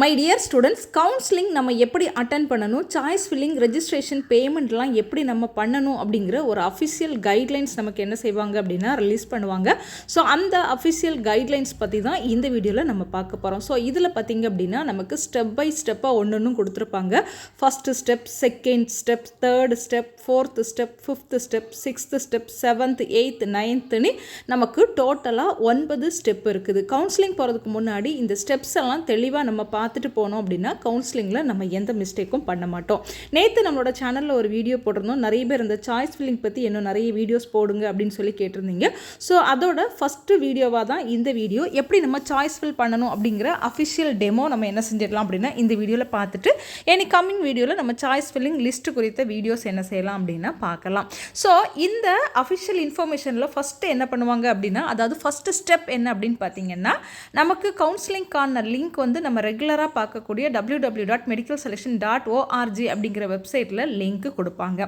My dear students, counselling நம்ம எப்படி attend பண்ணணும், சாய்ஸ் ஃபில்லிங், ரெஜிஸ்ட்ரேஷன், பேமெண்ட்லாம் எப்படி நம்ம பண்ணணும் அப்படிங்கிற ஒரு அஃபிஷியல் கைட்லைன்ஸ் நமக்கு என்ன செய்வாங்க அப்படின்னா ரிலீஸ் பண்ணுவாங்க. ஸோ அந்த அஃபிஷியல் கைட்லைன்ஸ் பற்றி தான் இந்த வீடியோவில் நம்ம பார்க்க போகிறோம். ஸோ இதில் பார்த்திங்க அப்படின்னா நமக்கு ஸ்டெப் பை ஸ்டெப்பாக ஒன்று கொடுத்துருப்பாங்க. First step, second step, third step, fourth step, fifth step, sixth step, seventh, eighth, நைன்த்துன்னு நமக்கு டோட்டலாக 9 ஸ்டெப் இருக்குது. கவுன்சிலிங் போகிறதுக்கு முன்னாடி இந்த ஸ்டெப்ஸ் எல்லாம் தெளிவாக நம்ம பார்த்துட்டு போனோம் அப்படின்னா கவுன்சிலிங்கில் நம்ம எந்த மிஸ்டேக்கும் பண்ண மாட்டோம். நேற்று நம்மளோட சேனலில் ஒரு வீடியோ போட்டிருந்தோம். நிறைய பேர் இந்த சாய்ஸ் ஃபில்லிங் பற்றி இன்னும் நிறைய வீடியோஸ் போடுங்க அப்படின்னு சொல்லி கேட்டிருந்தீங்க. ஸோ அதோட ஃபஸ்ட்டு வீடியோவாக தான் இந்த வீடியோ. எப்படி நம்ம சாய்ஸ் ஃபில் பண்ணணும் அப்படிங்கிற அஃபிஷியல் டெமோ நம்ம என்ன செஞ்சிடலாம் அப்படின்னா இந்த வீடியோவில் பார்த்துட்டு எனி கம்மிங் வீடியோவில் நம்ம சாய்ஸ் ஃபில்லிங் லிஸ்ட்டு குறித்த வீடியோஸ் என்ன செய்யலாம் அப்படின்னா பார்க்கலாம். ஸோ இந்த அஃபிஷியல் இன்ஃபர்மேஷனில் ஃபஸ்ட்டு என்ன பண்ணுவாங்க அப்படின்னா, அதாவது ஃபஸ்ட்டு ஸ்டெப் என்ன அப்படின்னு பார்த்தீங்கன்னா, நமக்கு கவுன்சிலிங்கான லிங்க் வந்து நம்ம ரெகுலராக பார்க்கக்கூடிய www.medicalselection.org அப்படிங்கிற வெப்சைட்டில் லிங்க் கொடுப்பாங்க.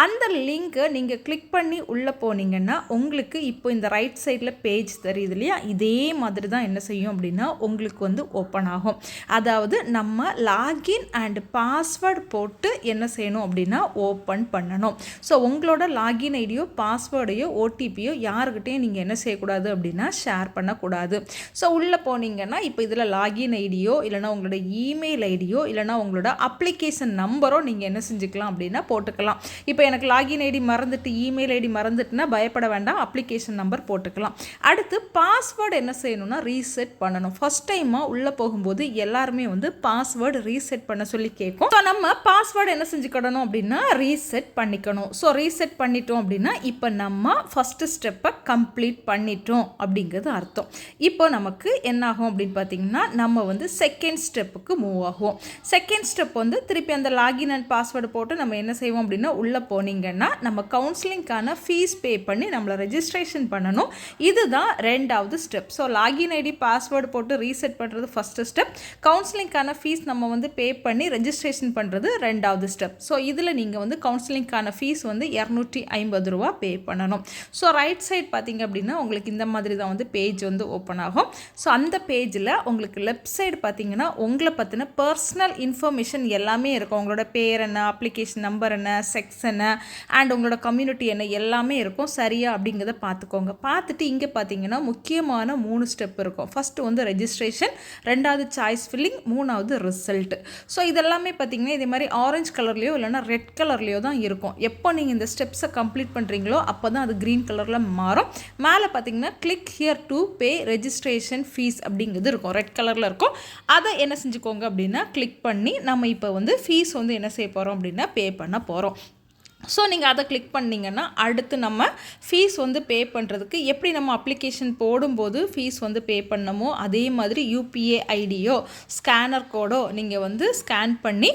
அந்த லிங்க்கை நீங்கள் கிளிக் பண்ணி உள்ளே போனீங்கன்னா உங்களுக்கு இப்போ இந்த ரைட் சைடில் பேஜ் தெரியுது இல்லையா, இதே மாதிரி தான் என்ன செய்யும் அப்படின்னா உங்களுக்கு வந்து ஓப்பன் ஆகும். அதாவது நம்ம லாகின் அண்ட் பாஸ்வேர்டு போட்டு என்ன செய்யணும் அப்படின்னா ஓப்பன் பண்ணணும். ஸோ உங்களோட லாகின் ஐடியோ, பாஸ்வேர்டையோ, ஓடிபியோ யாருக்கிட்டையும் நீங்கள் என்ன செய்யக்கூடாது அப்படின்னா ஷேர் பண்ணக்கூடாது. ஸோ உள்ளே போனீங்கன்னா இப்போ இதில் லாகின் ஐடியோ இல்லைனா உங்களோட இமெயில் ஐடியோ இல்லைனா உங்களோட அப்ளிகேஷன் நம்பரோ நீங்கள் என்ன செஞ்சுக்கலாம் அப்படின்னா போட்டுக்கலாம். இப்போ எனக்கு லாகின் ஐடி மறந்துட்டு இமெயில் ஐடி மறந்துட்டுனா பயப்பட வேண்டாம், அப்ளிகேஷன் நம்பர் போட்டுக்கலாம். அடுத்து பாஸ்வேர்டு என்ன செய்யணும்னா ரீசெட் பண்ணணும். ஃபஸ்ட் டைமாக உள்ளே போகும்போது எல்லாருமே வந்து பாஸ்வேர்டு ரீசெட் பண்ண சொல்லி கேட்கும். ஸோ நம்ம பாஸ்வேர்டு என்ன செஞ்சுக்கிடணும் அப்படின்னா ரீசெட் பண்ணிக்கணும். ஸோ ரீசெட் பண்ணிட்டோம் அப்படின்னா இப்போ நம்ம ஃபஸ்ட்டு ஸ்டெப்பை கம்ப்ளீட் பண்ணிட்டோம் அப்படிங்கிறது அர்த்தம். இப்போ நமக்கு என்ன ஆகும் அப்படின்னு பார்த்தீங்கன்னா நம்ம வந்து செகண்ட் ஸ்டெப்புக்கு மூவ் ஆகும். செகண்ட் ஸ்டெப் வந்து திருப்பி அந்த லாகின் அண்ட் பாஸ்வேர்டு போட்டு நம்ம என்ன செய்வோம் அப்படின்னா உள்ளே போனீங்கன்னா நம்ம கவுன்சிலிங்கான ஃபீஸ் பே பண்ணி நம்மளை ரெஜிஸ்ட்ரேஷன் பண்ணணும். இதுதான் ரெண்டாவது step. So login ID, password போட்டு ரீசெட் பண்ணுறது ஃபஸ்ட்டு ஸ்டெப். கவுன்சிலிங்கான ஃபீஸ் நம்ம வந்து பே பண்ணி ரெஜிஸ்ட்ரேஷன் பண்ணுறது ரெண்டாவது ஸ்டெப். ஸோ இதில் நீங்கள் வந்து கவுன்சிலிங்கான ஃபீஸ் வந்து 250 ரூபா பே பண்ணணும். ஸோ ரைட் சைட் பார்த்தீங்க அப்படின்னா உங்களுக்கு இந்த மாதிரி தான் வந்து பேஜ் வந்து ஓப்பன் ஆகும். ஸோ அந்த பேஜில் உங்களுக்கு லெஃப்ட் சைடு பார்த்தீங்கன்னா உங்களை பற்றின பர்சனல் இன்ஃபர்மேஷன் எல்லாமே இருக்கும். உங்களோட பேர் என்ன, அப்ளிகேஷன் நம்பர் என்ன, செக்ஸ் என்ன, அண்ட் உங்களோட கம்யூனிட்டி என்ன எல்லாமே இருக்கும். சரியா அப்படிங்கிறத பார்த்துக்கோங்க. பார்த்துட்டு இங்கே பார்த்தீங்கன்னா முக்கியமான 3 ஸ்டெப் இருக்கும். ஃபஸ்ட்டு வந்து ரெஜிஸ்ட்ரேஷன், ரெண்டாவது சாய்ஸ் ஃபில்லிங், மூணாவது ரிசல்ட். ஸோ இதெல்லாமே பார்த்தீங்கன்னா இதே மாதிரி ஆரஞ்சு கலர்லேயோ இல்லைனா ரெட் கலர்லேயோ தான் இருக்கும். எப்போ நீங்கள் இந்த ஸ்டெப்ஸை கம்ப்ளீட் பண்ணுறீங்களோ அப்போ தான் அது க்ரீன் கலரில் மாறும். மேலே பார்த்தீங்கன்னா click here to pay registration fees அப்படிங்கிறது இருக்கும், ரெட் கலரில் இருக்கும். அதை என்ன செஞ்சுக்கோங்க அப்படின்னா கிளிக் பண்ணி நம்ம இப்போ வந்து ஃபீஸ் வந்து என்ன செய்ய போகிறோம் அப்படின்னா பே பண்ண போகிறோம். ஸோ நீங்கள் அதை கிளிக் பண்ணிங்கன்னா அடுத்து நம்ம ஃபீஸ் வந்து பே பண்ணுறதுக்கு எப்படி நம்ம அப்ளிகேஷன் போடும்போது ஃபீஸ் வந்து பே பண்ணமோ அதே மாதிரி யூபிஐ ஐடியோ ஸ்கேனர் கோடோ நீங்கள் வந்து ஸ்கேன் பண்ணி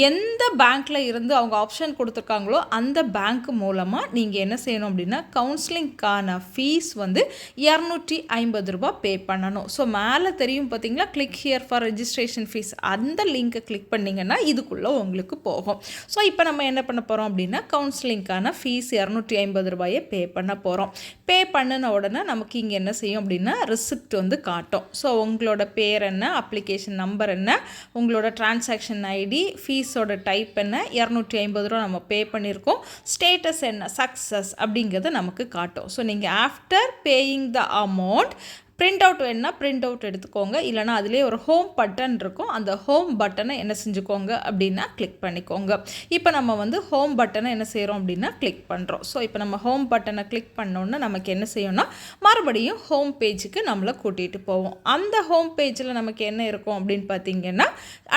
எந்த பேங்க்கில் இருந்து அவங்க ஆப்ஷன் கொடுத்துருக்காங்களோ அந்த பேங்க் மூலமாக நீங்கள் என்ன செய்யணும் அப்படின்னா கவுன்சிலிங்கான ஃபீஸ் வந்து 250 ரூபா பே பண்ணணும். ஸோ மேலே தெரியும் பார்த்தீங்களா click here for registration fees, அந்த லிங்கை கிளிக் பண்ணிங்கன்னா இதுக்குள்ளே உங்களுக்கு போகும். ஸோ இப்போ நம்ம என்ன பண்ண போகிறோம் அப்படின்னா கவுன்சிலிங்கான ஃபீஸ் 250 ரூபாயை பே பண்ண போகிறோம். பே பண்ணின உடனே நமக்கு இங்கே என்ன செய்யும் அப்படின்னா ரிசிப்ட் வந்து காட்டும். ஸோ உங்களோட பேர் என்ன, அப்ளிகேஷன் நம்பர் என்ன, உங்களோட டிரான்சாக்ஷன் ஐடி, ஃபீஸோட டைப் என்ன, 250 ரூபா நம்ம பே பண்ணியிருக்கோம், ஸ்டேட்டஸ் என்ன, சக்ஸஸ் அப்படிங்கிறத நமக்கு காட்டும். ஸோ நீங்கள் after paying the amount print out வேணுன்னா பிரிண்ட் அவுட் எடுத்துக்கோங்க. இல்லைனா அதிலே ஒரு ஹோம் பட்டன் இருக்கும், அந்த ஹோம் பட்டனை என்ன செஞ்சுக்கோங்க அப்படின்னா கிளிக் பண்ணிக்கோங்க. இப்போ நம்ம வந்து ஹோம் பட்டனை என்ன செய்கிறோம் அப்படின்னா கிளிக் பண்ணுறோம். ஸோ இப்போ நம்ம ஹோம் பட்டனை கிளிக் பண்ணோன்னா நமக்கு என்ன செய்யணும்னா மறுபடியும் ஹோம் பேஜுக்கு நம்மளை கூட்டிகிட்டு போவோம். அந்த ஹோம் பேஜில் நமக்கு என்ன இருக்கும் அப்படின்னு பார்த்தீங்கன்னா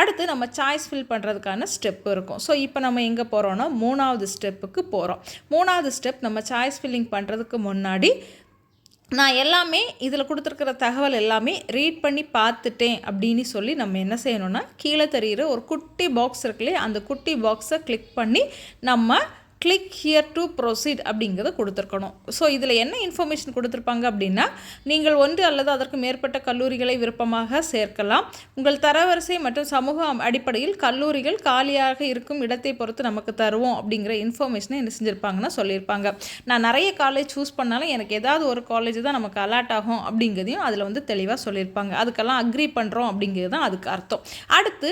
அடுத்து நம்ம சாய்ஸ் ஃபில் பண்ணுறதுக்கான ஸ்டெப் இருக்கும். ஸோ இப்போ நம்ம எங்கே போகிறோன்னா 3வது ஸ்டெப்புக்கு போகிறோம். 3வது ஸ்டெப் நம்ம சாய்ஸ் ஃபில்லிங் பண்ணுறதுக்கு முன்னாடி நான் எல்லாமே இதில் கொடுத்துருக்கிற தகவல் எல்லாமே ரீட் பண்ணி பார்த்துட்டேன் அப்படின்னு சொல்லி நம்ம என்ன செய்யணும்னா கீழே தெரிகிற ஒரு குட்டி பாக்ஸ் இருக்குல்லையே அந்த குட்டி பாக்ஸை கிளிக் பண்ணி நம்ம கிளிக் ஹியர் டு ப்ரொசீட் அப்படிங்கிறத கொடுத்துருக்கணும். ஸோ இதில் என்ன இன்ஃபர்மேஷன் கொடுத்துருப்பாங்க அப்படின்னா, நீங்கள் ஒன்று அல்லது அதற்கு மேற்பட்ட கல்லூரிகளை விருப்பமாக சேர்க்கலாம். உங்கள் தரவரிசை மற்றும் சமூக அடிப்படையில் கல்லூரிகள் காலியாக இருக்கும் இடத்தை பொறுத்து நமக்கு தருவோம் அப்படிங்கிற இன்ஃபர்மேஷனை என்ன செஞ்சுருப்பாங்கன்னா சொல்லியிருப்பாங்க. நான் நிறைய காலேஜ் சூஸ் பண்ணாலும் எனக்கு ஏதாவது ஒரு காலேஜ் தான் நமக்கு அலாட் ஆகும் அப்படிங்கிறதையும் அதில் வந்து தெளிவாக சொல்லியிருப்பாங்க. அதுக்கெல்லாம் அக்ரி பண்ணுறோம் அப்படிங்கிறது தான் அதுக்கு அர்த்தம். அடுத்து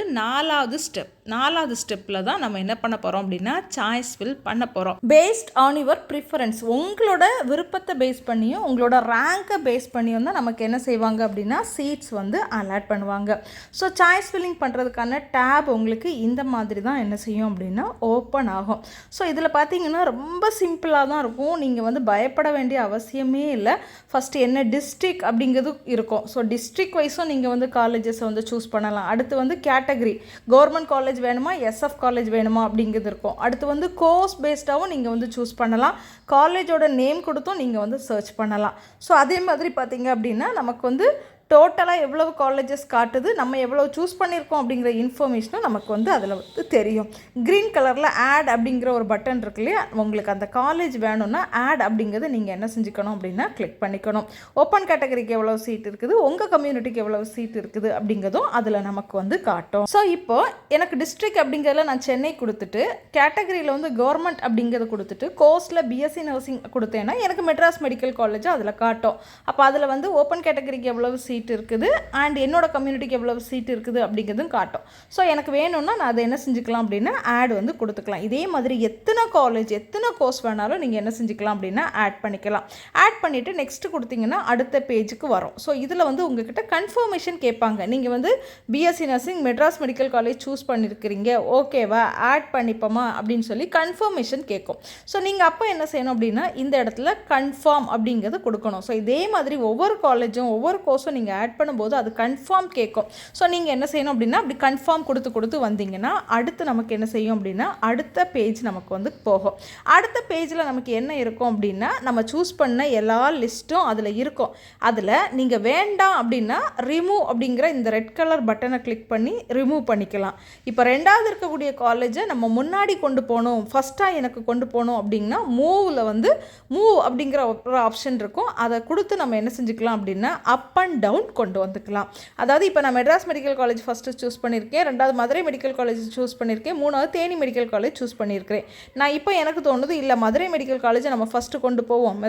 நாலாவது ஸ்டெப்பில் தான் நம்ம என்ன பண்ண போகிறோம் அப்படின்னா சாய்ஸ் ஃபில் பண்ண போகிறோம். பேஸ்ட் ஆன் யுவர் ப்ரிஃபரன்ஸ், உங்களோட விருப்பத்தை பேஸ் பண்ணியும் உங்களோட ரேங்கை பேஸ் பண்ணியும் தான் நமக்கு என்ன செய்வாங்க அப்படின்னா சீட்ஸ் வந்து அலாட் பண்ணுவாங்க. ஸோ சாய்ஸ் ஃபில்லிங் பண்ணுறதுக்கான டேப் உங்களுக்கு இந்த மாதிரி தான் என்ன செய்யும் அப்படின்னா ஓப்பன் ஆகும். ஸோ இதில் பார்த்தீங்கன்னா ரொம்ப சிம்பிளாக தான் இருக்கும். நீங்கள் வந்து பயப்பட வேண்டிய அவசியமே இல்லை. ஃபஸ்ட்டு என்ன டிஸ்ட்ரிக் அப்படிங்கிறது இருக்கும். ஸோ டிஸ்ட்ரிக் வைஸும் நீங்கள் வந்து காலேஜஸை வந்து சூஸ் பண்ணலாம். அடுத்து வந்து கேட்டகரி, கவர்மெண்ட் காலேஜ் வேணுமா, எஸ்எஃப் காலேஜ் வேணுமா அப்படிங்கிறது இருக்கும். அடுத்து வந்து கோர்ஸ் பேஸ்டாகவும் நீங்கள் வந்து சூஸ் பண்ணலாம். காலேஜோட நேம் கொடுத்தும் நீங்கள் வந்து சர்ச் பண்ணலாம். ஸோ அதே மாதிரி பார்த்தீங்க அப்படின்னா நமக்கு வந்து டோட்டலாக எவ்வளவு காலேஜஸ் காட்டுது, நம்ம எவ்வளோ சூஸ் பண்ணியிருக்கோம் அப்படிங்கிற இன்ஃபர்மேஷனும் நமக்கு வந்து அதில் வந்து தெரியும். க்ரீன் கலரில் ஆட் அப்படிங்கிற ஒரு பட்டன் இருக்கு இல்லையா, உங்களுக்கு அந்த காலேஜ் வேணும்னா ஆட் அப்படிங்கிறத நீங்கள் என்ன செஞ்சுக்கணும் அப்படின்னா கிளிக் பண்ணிக்கணும். ஓப்பன் கேட்டகரிக்கு எவ்வளோ சீட் இருக்குது, உங்கள் கம்யூனிட்டிக்கு எவ்வளோ சீட் இருக்குது அப்படிங்கிறதும் அதில் நமக்கு வந்து காட்டும். ஸோ இப்போ எனக்கு டிஸ்ட்ரிக்ட் அப்படிங்கிறதுல நான் சென்னை கொடுத்துட்டு, கேட்டகரியில் வந்து கவர்மெண்ட் அப்படிங்கிறத கொடுத்துட்டு, கோர்ஸில் பிஎஸ்சி நர்சிங் கொடுத்தேன்னா எனக்கு மெட்ராஸ் மெடிக்கல் காலேஜ் அதில் காட்டும். அப்போ அதில் வந்து ஓப்பன் கேட்டகரிக்கு எவ்வளவு சீட் இருக்குது அண்ட் என்னோட கம்யூனிட்டிக்கு எவ்வளவு சீட் இருக்குது அப்படிங்கிறதும் காட்டும். ஸோ எனக்கு வேணும்னா நான் அதை என்ன செஞ்சுக்கலாம் அப்படின்னா ஆட் வந்து கொடுத்துக்கலாம். இதே மாதிரி எத்தனை காலேஜ் எத்தனை கோர்ஸ் வேணாலும் நீங்கள் என்ன செஞ்சுக்கலாம் அப்படின்னா ஆட் பண்ணிக்கலாம். ஆட் பண்ணிவிட்டு நெக்ஸ்ட் கொடுத்தீங்கன்னா அடுத்த பேஜுக்கு வரும். ஸோ இதில் வந்து உங்ககிட்ட கன்ஃபர்மேஷன் கேட்பாங்க. நீங்கள் வந்து BSc nursing Madras medical college choose பண்ணியிருக்கிறீங்க, ஓகேவா, ஆட் பண்ணிப்போமா அப்படின்னு சொல்லி கன்ஃபர்மேஷன் கேட்கும். ஸோ நீங்கள் அப்போ என்ன செய்யணும் அப்படின்னா இந்த இடத்துல கன்ஃபார்ம் அப்படிங்கிறத கொடுக்கணும். ஸோ இதே மாதிரி ஒவ்வொரு காலேஜும் ஒவ்வொரு கோர்ஸும் நீங்கள் ஆட் பண்ணும்போது அது கன்ஃபார்ம் கேட்கும். ஸோ நீங்கள் என்ன செய்யணும் அப்படின்னா அப்படி கன்ஃபார்ம் கொடுத்து வந்தீங்கன்னா அடுத்து நமக்கு என்ன செய்யும் அப்படின்னா அடுத்த பேஜ் நமக்கு வந்து போகும். அடுத்த பேஜில் நமக்கு என்ன இருக்கும் அப்படின்னா நம்ம சூஸ் பண்ண எல்லா லிஸ்ட்டும் அதில் இருக்கும். அதில் நீங்கள் வேண்டாம் அப்படின்னா ரிமூவ் அப்படிங்கிற இந்த ரெட் கலர் பட்டனை கிளிக் பண்ணி ரிமூவ் பண்ணிக்கலாம். இப்போ ரெண்டாவது இருக்கக்கூடிய காலேஜை நம்ம முன்னாடி கொண்டு போகணும், ஃபஸ்ட்டாக எனக்கு கொண்டு போகணும் அப்படின்னா மூவில் வந்து மூவ் அப்படிங்கிற ஒரு ஆப்ஷன் இருக்கும். அதை கொடுத்து நம்ம என்ன செஞ்சுக்கலாம் அப்படின்னா அப் அண்ட் டவுன் கொண்டு வந்துக்கலாம். அதாவது இப்போ நான் Madras medical college first choose பண்ணியிருக்கேன், ரெண்டாவது மதுரை மெடிக்கல் காலேஜ் சூஸ் பண்ணியிருக்கேன், மூணாவது தேனி மெடிக்கல் காலேஜ் சூஸ் பண்ணியிருக்கிறேன். நான் இப்போ எனக்கு தோணுது இல்லை மதுரை மெடிக்கல் காலேஜை நம்ம ஃபஸ்ட்டு கொண்டு போவோம்,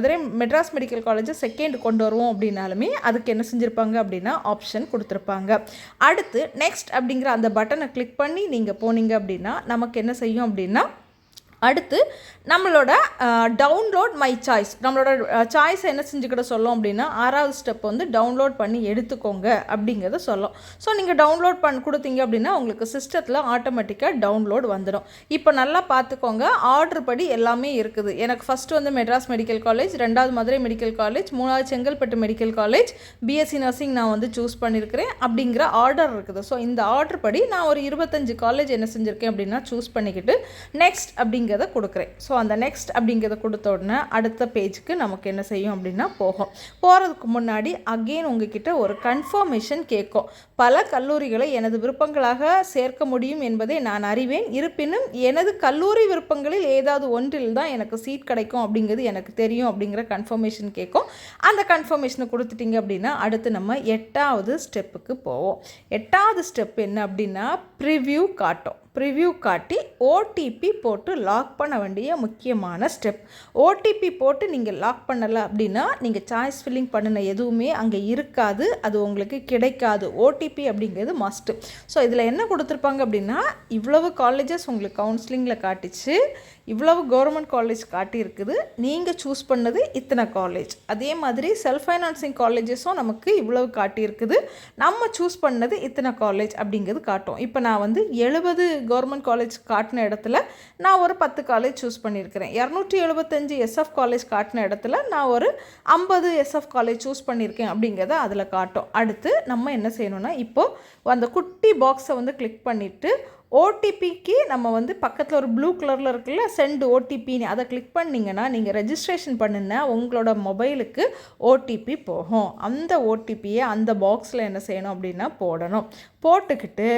மெட்ராஸ் மெடிக்கல் காலேஜை செகண்ட் கொண்டு வருவோம் அப்படின்னாலுமே அதுக்கு என்ன செஞ்சுருப்பாங்க அப்படின்னா ஆப்ஷன் கொடுத்துருப்பாங்க. அடுத்து நெக்ஸ்ட் அப்படிங்கிற அந்த பட்டனை கிளிக் பண்ணி நீங்கள் போனீங்க அப்படின்னா நமக்கு என்ன செய்யும் அப்படின்னா அடுத்து நம்மளோட டவுன்லோட் மை சாய்ஸ், நம்மளோட சாய்ஸை என்ன செஞ்சுக்கிட்ட சொல்லும் அப்படின்னா ஆறாவது ஸ்டெப் வந்து டவுன்லோட் பண்ணி எடுத்துக்கோங்க அப்படிங்கிறத சொல்லும். ஸோ நீங்கள் டவுன்லோட் கொடுத்தீங்க அப்படின்னா உங்களுக்கு சிஸ்டத்தில் ஆட்டோமேட்டிக்காக டவுன்லோட் வந்துடும். இப்போ நல்லா பார்த்துக்கோங்க, ஆர்டர் படி எல்லாமே இருக்குது. எனக்கு ஃபஸ்ட்டு வந்து மெட்ராஸ் மெடிக்கல் காலேஜ், ரெண்டாவது மதுரை மெடிக்கல் காலேஜ், மூணாவது Chengalpattu medical college, BSc nursing நான் வந்து சூஸ் பண்ணியிருக்கிறேன் அப்படிங்கிற ஆர்டர் இருக்குது. ஸோ இந்த ஆர்டர் படி நான் ஒரு 25 காலேஜ் என்ன செஞ்சுருக்கேன் அப்படின்னா சூஸ் பண்ணிக்கிட்டு நெக்ஸ்ட் அப்படிங்கிறத கொடுக்குறேன். ஸோ அந்த நெக்ஸ்ட் அப்படிங்கிறத கொடுத்த உடனே அடுத்த பேஜுக்கு நமக்கு என்ன செய்யும் அப்படின்னா போகிறதுக்கு முன்னாடி அகெயின் உங்ககிட்ட ஒரு கன்ஃபர்மேஷன் கேட்கும். பல கல்லூரிகளை எனது விருப்பங்களாக சேர்க்க முடியும் என்பதை நான் அறிவேன், இருப்பினும் எனது கல்லூரி விருப்பங்களில் ஏதாவது ஒன்றில் தான் எனக்கு சீட் கிடைக்கும் அப்படிங்கிறது எனக்கு தெரியும் அப்படிங்கிற கன்ஃபர்மேஷன் கேட்கும். அந்த கன்ஃபர்மேஷனை கொடுத்துட்டிங்க அப்படின்னா அடுத்து நம்ம 8வது ஸ்டெப்புக்கு போவோம். 8வது ஸ்டெப் என்ன அப்படின்னா ப்ரிவ்யூ காட்டும். ப்ரிவ்யூ காட்டி ஓடிபி போட்டு லாக் பண்ண வேண்டிய முக்கியமான ஸ்டெப். ஓடிபி போட்டு நீங்கள் லாக் பண்ணலை அப்படின்னா நீங்கள் சாய்ஸ் ஃபில்லிங் பண்ணின எதுவுமே அங்கே இருக்காது, அது உங்களுக்கு கிடைக்காது. ஓடிபி அப்படிங்கிறது மஸ்ட்டு. ஸோ இதில் என்ன கொடுத்துருப்பாங்க அப்படின்னா இவ்வளவு காலேஜஸ் உங்களுக்கு கவுன்சிலிங்கில் காட்டிச்சு, இவ்வளவு கவர்மெண்ட் காலேஜ் காட்டியிருக்குது, நீங்கள் சூஸ் பண்ணது இத்தனை காலேஜ். அதே மாதிரி செல்ஃப் ஃபைனான்சிங் காலேஜஸும் நமக்கு இவ்வளவு காட்டியிருக்குது, நம்ம சூஸ் பண்ணது இத்தனை காலேஜ் அப்படிங்கிறது காட்டும். இப்போ நான் வந்து 70 கவர்மெண்ட் காலேஜ் காட்டின இடத்துல நான் ஒரு 10 காலேஜ் சூஸ் பண்ணியிருக்கிறேன். 275 எஸ்எஃப் காலேஜ் காட்டின இடத்துல நான் ஒரு 50 எஸ்எஃப் காலேஜ் சூஸ் பண்ணியிருக்கேன் அப்படிங்கிறத அதில் காட்டும். அடுத்து நம்ம என்ன செய்யணும்னா இப்போது அந்த குட்டி பாக்ஸை வந்து கிளிக் பண்ணிவிட்டு ஓடிபிக்கு நம்ம வந்து பக்கத்தில் ஒரு ப்ளூ கலரில் இருக்குல்ல சென்ட் ஓடிபின்னு அதை கிளிக் பண்ணிங்கன்னா நீங்கள் ரெஜிஸ்ட்ரேஷன் பண்ணுன உங்களோட மொபைலுக்கு ஓடிபி போகும். அந்த ஓடிபியை அந்த பாக்ஸில் என்ன செய்யணும் அப்படின்னா போடணும். போட்டுக்கிட்டு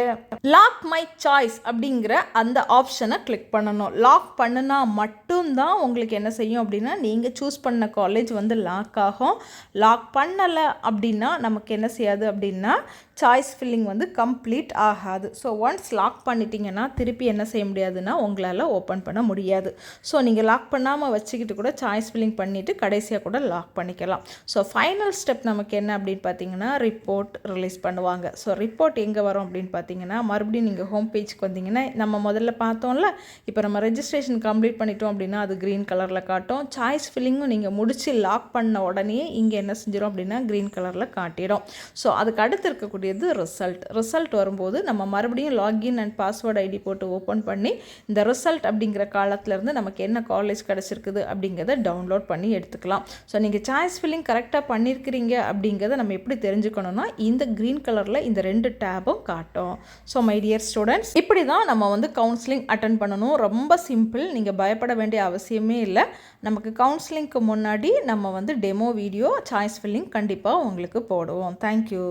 லாக் மை சாய்ஸ் அப்படிங்கிற அந்த ஆப்ஷனை கிளிக் பண்ணணும். லாக் பண்ணினா மட்டும்தான் உங்களுக்கு என்ன செய்யும் அப்படின்னா நீங்கள் சூஸ் பண்ண காலேஜ் வந்து லாக் ஆகும். லாக் பண்ணலை அப்படின்னா நமக்கு என்ன செய்யாது அப்படின்னா சாய்ஸ் ஃபில்லிங் வந்து கம்ப்ளீட் ஆகாது. ஸோ ஒன்ஸ் லாக் பண்ணிட்டீங்கன்னா திருப்பி என்ன செய்ய முடியாதுன்னா உங்களால் ஓப்பன் பண்ண முடியாது. ஸோ நீங்கள் லாக் பண்ணாமல் வச்சுக்கிட்டு கூட சாய்ஸ் ஃபில்லிங் பண்ணிவிட்டு கடைசியாக கூட லாக் பண்ணிக்கலாம். ஸோ ஃபைனல் ஸ்டெப் நமக்கு என்ன அப்படின்னு பார்த்தீங்கன்னா ரிப்போர்ட் ரிலீஸ் பண்ணுவாங்க. ஸோ ரிப்போர்ட் எங்கே வரும் அப்படின்னு பார்த்தீங்கன்னா மறுபடியும் நீங்கள் ஹோம் பேஜ்க்கு வந்தீங்கன்னா நம்ம முதல்ல பார்த்தோம்ல, இப்போ நம்ம ரெஜிஸ்ட்ரேஷன் கம்ப்ளீட் பண்ணிட்டோம் அப்படின்னா அது க்ரீன் கலரில் காட்டும். சாய்ஸ் ஃபில்லிங்கும் நீங்கள் முடித்து லாக் பண்ண உடனே இங்கே என்ன செஞ்சிடும் அப்படின்னா க்ரீன் கலரில் காட்டிடும். ஸோ அதுக்கு அடுத்து இருக்கக்கூடிய ரிசல்ட் வரும்போது நம்ம மறுபடியும் லாகின் அண்ட் பாஸ்வேர்டு ஐடி போட்டு ஓப்பன் பண்ணி இந்த ரிசல்ட் அப்படிங்கிற காலத்திலேருந்து நமக்கு என்ன காலேஜ் கிடச்சிருக்குது அப்படிங்கிறத டவுன்லோட் பண்ணி எடுத்துக்கலாம். ஸோ நீங்கள் சாய்ஸ் ஃபில்லிங் கரெக்டாக பண்ணியிருக்கிறீங்க அப்படிங்கிறத நம்ம எப்படி தெரிஞ்சுக்கணும்னா இந்த க்ரீன் கலரில் இந்த 2 டேபும் காட்டும். ஸோ மை டியர் ஸ்டூடெண்ட்ஸ், இப்படி தான் நம்ம வந்து கவுன்சிலிங் அட்டன் பண்ணணும். ரொம்ப சிம்பிள், நீங்கள் பயப்பட வேண்டிய அவசியமே இல்லை. நமக்கு கவுன்சிலிங்க்கு முன்னாடி நம்ம வந்து டெமோ வீடியோ சாய்ஸ் ஃபில்லிங் கண்டிப்பாக உங்களுக்கு போடுவோம். தேங்க்யூ.